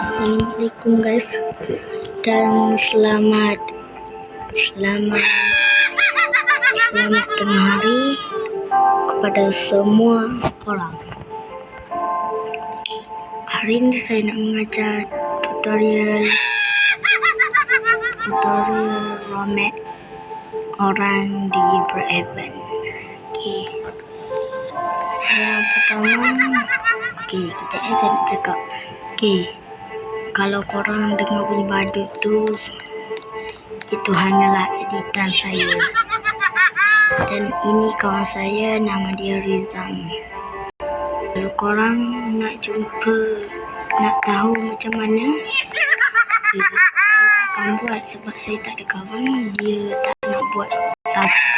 Assalamualaikum guys, dan selamat tengah hari kepada semua orang. Hari ini saya nak mengajar tutorial romek orang di Brookhaven. Yang pertama, kejap saya nak cakap. Kalau korang dengar bunyi badut tu, itu hanyalah editan saya. Dan ini kawan saya, nama dia Rizam. Kalau korang nak tahu macam mana, saya akan buat sebab saya tak ada kawan. Dia tak nak buat sama saya.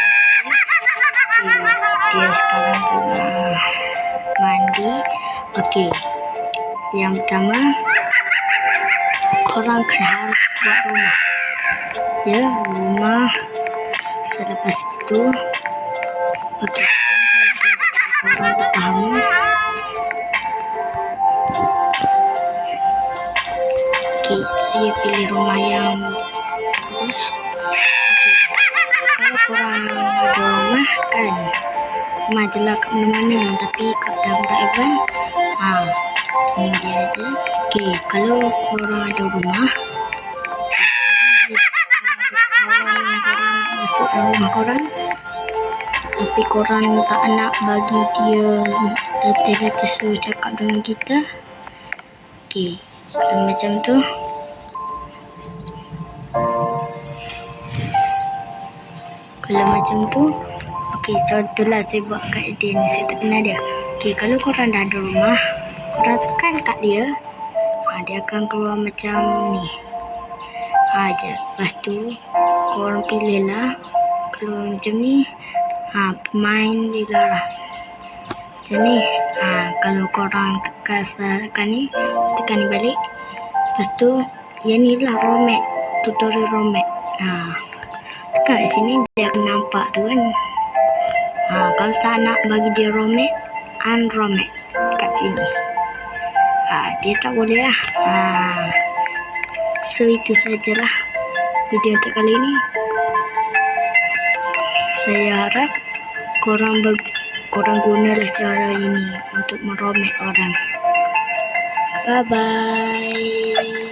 Dia sekarang tengah mandi. Yang pertama, korang harus buat rumah. Selepas itu, korang tak tahu. Saya pilih rumah yang bagus. Kalau korang ada rumah kan, rumah je lah kat mana-mana. Tapi kat dalam Brookhaven, ini dia je. Kalau korang ada rumah, korang masuk dalam rumah korang, tapi korang tak nak bagi dia data suruh cakap dengan kita. Kalau macam tu, contohlah saya buat kat dia ni, saya tak kenal dia. Kalau korang dah ada rumah, korang tekan kat dia, dia akan keluar macam ni. Lepas tu korang pilih lah, keluar macam ni. Pemain dilarang macam ni. Kalau korang tekan ni balik. Lepas tu yang ni lah romek, tutorial romek. Tekan kat sini, dia akan nampak tu kan. Kalau tak nak bagi dia romek, unromek kat sini. Dia tak boleh lah. So itu sajalah video untuk kali ini. Saya harap korang gunalah cara ini untuk meromek orang. Bye bye.